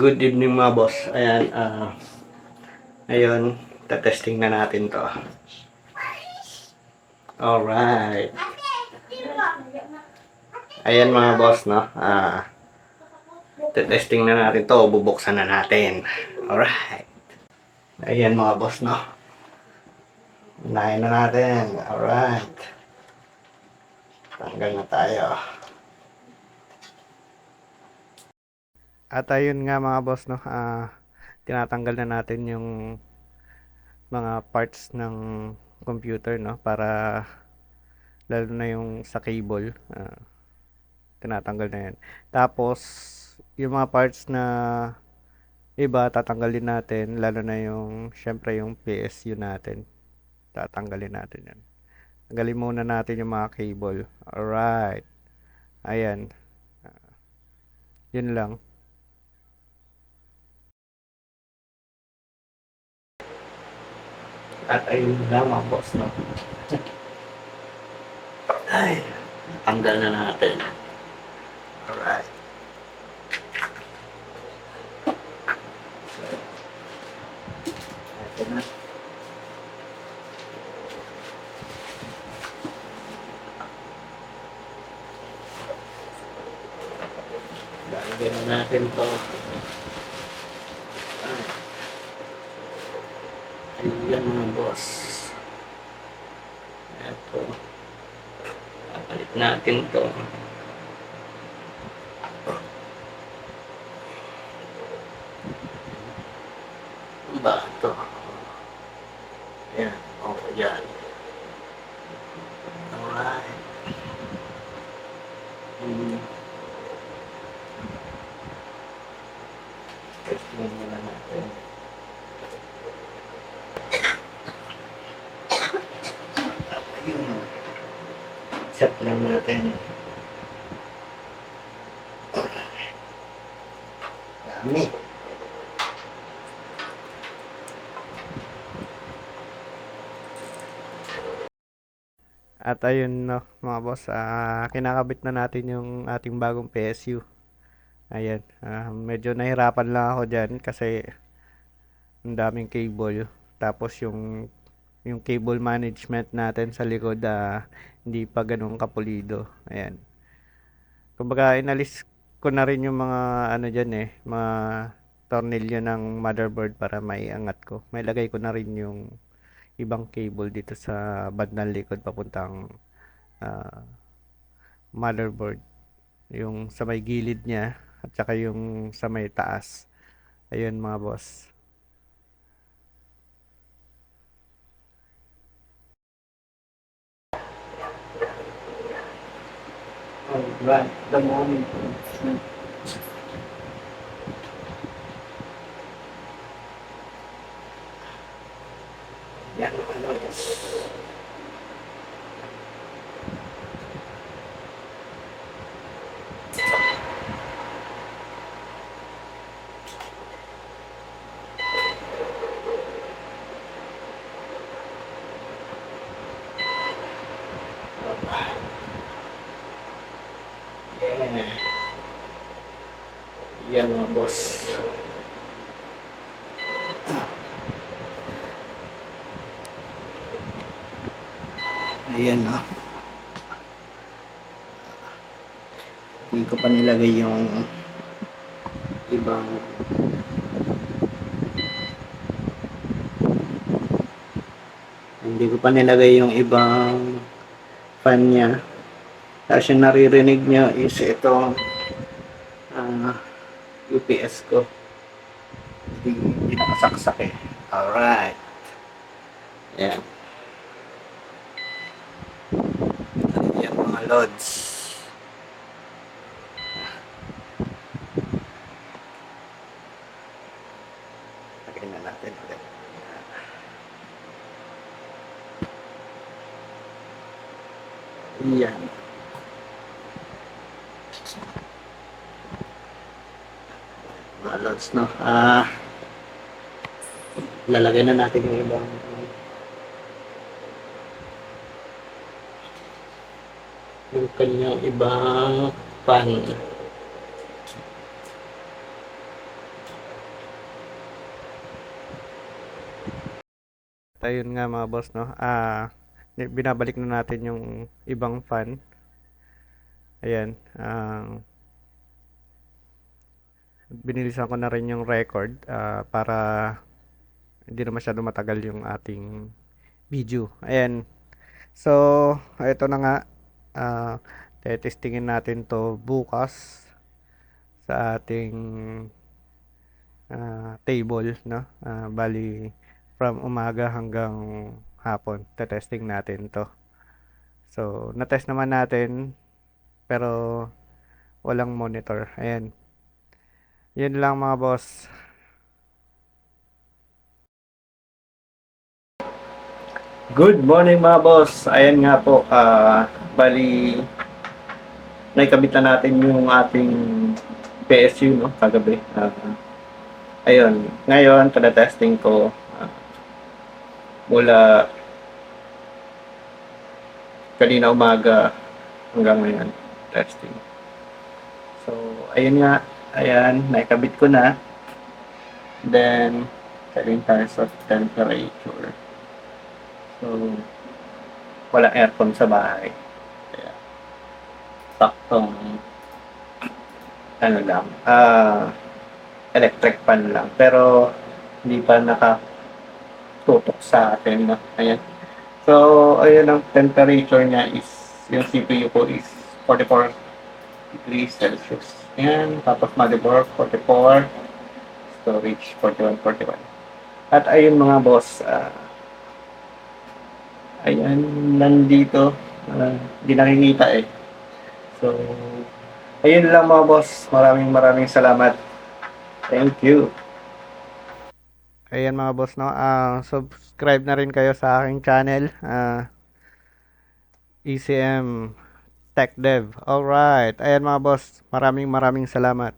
Good evening mga boss. Ayan, ngayon, testing na natin to. Alright. Ayan mga boss, no? Testing na natin to. Bubuksan na natin. Alright. Ayan mga boss, no? Unahin na natin. Alright. Tanggal na tayo. At ayun nga mga boss, no? Tinatanggal na natin yung mga parts ng computer, no? Para lalo na yung sa cable. Tinatanggal na yan. Tapos, yung mga parts na iba, tatanggalin natin. Lalo na yung, syempre yung PSU natin. Tatanggalin natin yan. Tanggalin muna natin yung mga cable. Alright. Ayan. Yun lang. At ayun lang mga boss, no? Ay, tanggal na natin. Alright. Ito na. Lalagyan na natin to. Ayan mga boss. Ito. Papalit natin to. Ba ito? Ayan. O, yan. Alright. Testing muna natin. Ayun. Set lang natin. Dami. At ayun no, mga boss, kinakabit na natin yung ating bagong PSU. Ayan, medyo nahirapan lang ako dyan kasi ang daming cable. Tapos yung cable management natin sa likod, hindi pa ganun kapulido. Ayan. Kumbaga, inalis ko na rin yung mga ano dyan mga tornilyo ng motherboard para maiangat ko. May lagay ko na rin yung ibang cable dito sa bandang likod papuntang motherboard. Yung sa may gilid niya at saka yung sa may taas. Ayun mga boss. Alright, the moment. Yan, ano yes. Yan mga boss. Ayan no. Hindi ko pa nilagay yung ibang fan niya. Tapos yung naririnig nyo is ito UPS ko. Hindi nakasaksak eh. Alright. Ayan. Ayan mga loads. Lagyan na natin ulit. Ayan. Mga loads, no? Lalagay na natin yung ibang yung kanyang ibang pan. ayun nga mga boss, no? Binabalik na natin yung ibang fan. Ayan. Binilisan ko na rin yung record para hindi na masyado matagal yung ating video. Ayan. So, ito na nga. Uh, Testingin natin to bukas sa ating table, no? Bali, from umaga hanggang hapon, testing natin to. So, na-test naman natin, pero walang monitor. Ayan. Yun lang mga boss. Good morning mga boss. Ayan nga po, bali, naikabit na natin yung ating PSU, no, kagabi. Ayun, ngayon, tada-testing ko mula kanina umaga hanggang ngayon, testing. So, ayun nga, ayan, naikabit ko na. Then, in terms of temperature. So, walang aircon sa bahay. Kaya, saktong, ano lang, electric fan lang. Pero, hindi pa nakatutok sa atin. No? Ayan. So, ayun ang temperature niya is, yung CPU ko is 44 degrees Celsius. Ayan, tapos motherboard 44, storage 41. At ayun mga boss, ayan, nandito, hindi nakikita eh. So, ayun lang mga boss, maraming salamat. Thank you. Ayan mga boss, no, subscribe na rin kayo sa aking channel, ECM Tech Dev. Alright, ayan mga boss, maraming salamat.